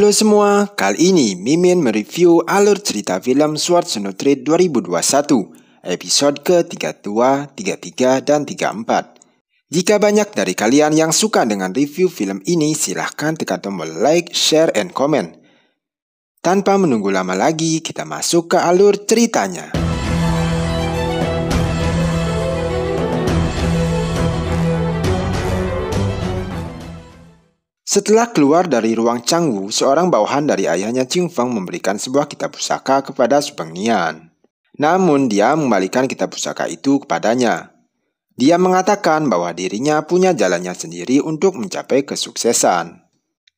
Halo semua, kali ini Mimin mereview alur cerita film Swords No Trade 2021, episode ke-32, 33, dan 34. Jika banyak dari kalian yang suka dengan review film ini, silahkan tekan tombol like, share, and comment. Tanpa menunggu lama lagi, kita masuk ke alur ceritanya. Setelah keluar dari ruang Changwu, seorang bawahan dari ayahnya Qing Feng memberikan sebuah kitab pusaka kepada Su Pengnian. Namun dia mengembalikan kitab pusaka itu kepadanya. Dia mengatakan bahwa dirinya punya jalannya sendiri untuk mencapai kesuksesan.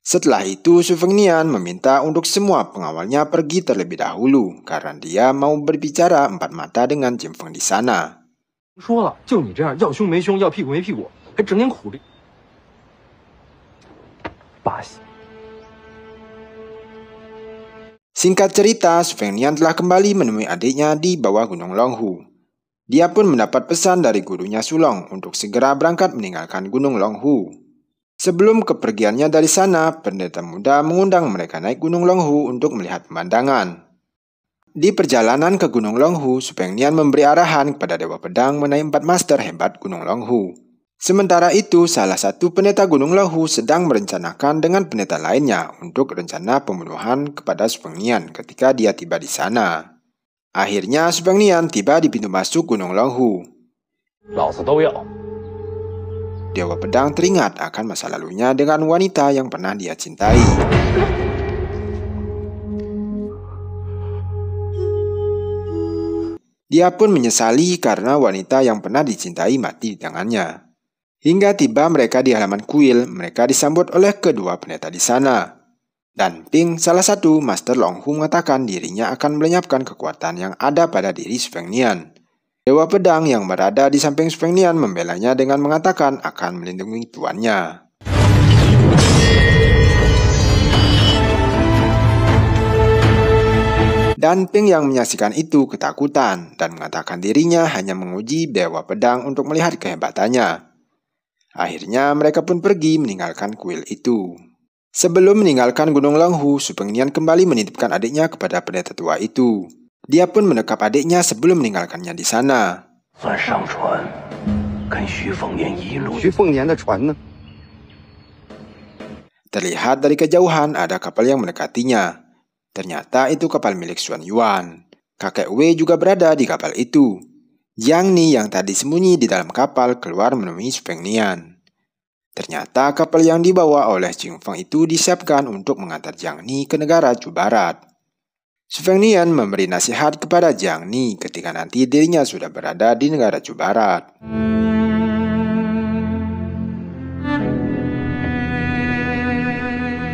Setelah itu, Su Pengnian meminta untuk semua pengawalnya pergi terlebih dahulu karena dia mau berbicara empat mata dengan Qing Feng di sana. 说了，就你这样要胸没胸，要屁股没屁股，还整天苦力。 Singkat cerita, Su Pengnian telah kembali menemui adiknya di bawah Gunung Longhu. Dia pun mendapat pesan dari gurunya Sulong untuk segera berangkat meninggalkan Gunung Longhu. Sebelum kepergiannya dari sana, pendeta muda mengundang mereka naik Gunung Longhu untuk melihat pemandangan. Di perjalanan ke Gunung Longhu, Su Pengnian memberi arahan kepada Dewa Pedang mengenai 4 master hebat Gunung Longhu. Sementara itu, salah satu pendeta Gunung Longhu sedang merencanakan dengan pendeta lainnya untuk rencana pembunuhan kepada Su Pengnian ketika dia tiba di sana. Akhirnya, Su Pengnian tiba di pintu masuk Gunung Longhu. Dewa Pedang teringat akan masa lalunya dengan wanita yang pernah dia cintai. Dia pun menyesali karena wanita yang pernah dicintai mati di tangannya. Hingga tiba mereka di halaman kuil, mereka disambut oleh kedua pendeta di sana. Dan Ping, salah satu Master Longhu, mengatakan dirinya akan melenyapkan kekuatan yang ada pada diri Su Pengnian. Dewa Pedang yang berada di samping Su Pengnian membelanya dengan mengatakan akan melindungi tuannya. Dan Ping yang menyaksikan itu ketakutan dan mengatakan dirinya hanya menguji Dewa Pedang untuk melihat kehebatannya. Akhirnya mereka pun pergi meninggalkan kuil itu. Sebelum meninggalkan Gunung Longhu, Su Pengnian kembali menitipkan adiknya kepada pendeta tua itu. Dia pun mendekap adiknya sebelum meninggalkannya di sana. Terlihat dari kejauhan ada kapal yang mendekatinya. Ternyata itu kapal milik Xuan Yuan. Kakek Wei juga berada di kapal itu. Jiang Ni yang tadi sembunyi di dalam kapal keluar menemui Su Pengnian. Ternyata kapal yang dibawa oleh Qing Feng itu disiapkan untuk mengantar Jiang Ni ke negara Chu Barat. Su Pengnian memberi nasihat kepada Jiang Ni ketika nanti dirinya sudah berada di negara Chu Barat.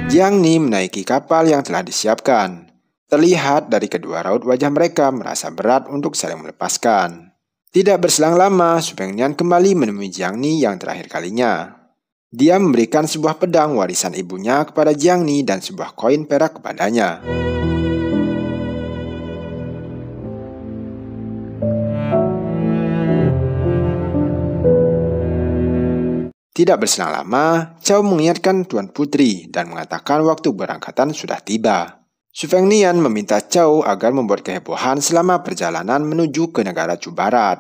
Jiang Ni menaiki kapal yang telah disiapkan. Terlihat dari kedua raut wajah mereka merasa berat untuk saling melepaskan. Tidak berselang lama, Su Pengnian kembali menemui Jiang Ni yang terakhir kalinya. Dia memberikan sebuah pedang warisan ibunya kepada Jiang Ni dan sebuah koin perak kepadanya. Tidak berselang lama, Cao mengingatkan Tuan Putri dan mengatakan waktu berangkatan sudah tiba. Su Pengnian meminta Cao agar membuat kehebohan selama perjalanan menuju ke negara Chu Barat.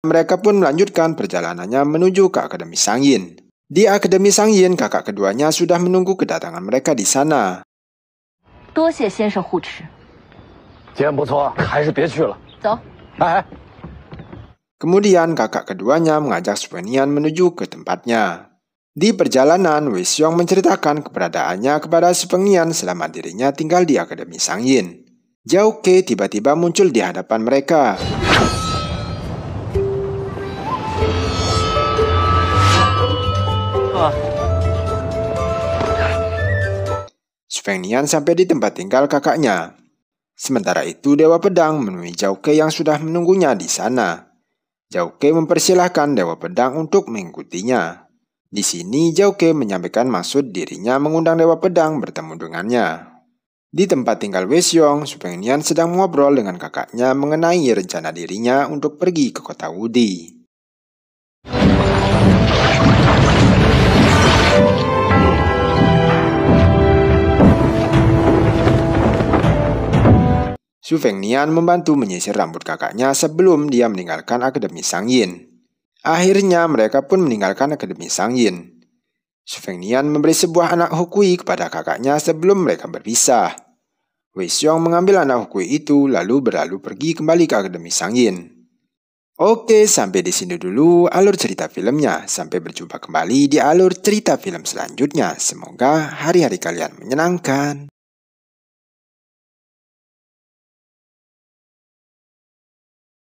Mereka pun melanjutkan perjalanannya menuju ke Akademi Sangyin. Di Akademi Sangyin, kakak keduanya sudah menunggu kedatangan mereka di sana. Kemudian kakak keduanya mengajak Su Pengnian menuju ke tempatnya. Di perjalanan, Wei Xiong menceritakan keberadaannya kepada Su Pengnian selama dirinya tinggal di Akademi Sangyin. Zhao Ke tiba-tiba muncul di hadapan mereka. Su Pengnian sampai di tempat tinggal kakaknya. Sementara itu, Dewa Pedang menemui Zhao Ke yang sudah menunggunya di sana. Zhao Ke mempersilahkan Dewa Pedang untuk mengikutinya. Di sini, Zhao Ke menyampaikan maksud dirinya mengundang Dewa Pedang bertemu dengannya. Di tempat tinggal Wei Xiong, Su Pengnian sedang mengobrol dengan kakaknya mengenai rencana dirinya untuk pergi ke kota Wudi. Su Fengnian membantu menyisir rambut kakaknya sebelum dia meninggalkan Akademi Shangyin. Akhirnya mereka pun meninggalkan Akademi Shangyin. Su Fengnian memberi sebuah anak hukui kepada kakaknya sebelum mereka berpisah. Wei Xiong mengambil anak hukui itu lalu berlalu pergi kembali ke Akademi Shangyin. Oke, sampai di sini dulu alur cerita filmnya. Sampai berjumpa kembali di alur cerita film selanjutnya. Semoga hari-hari kalian menyenangkan.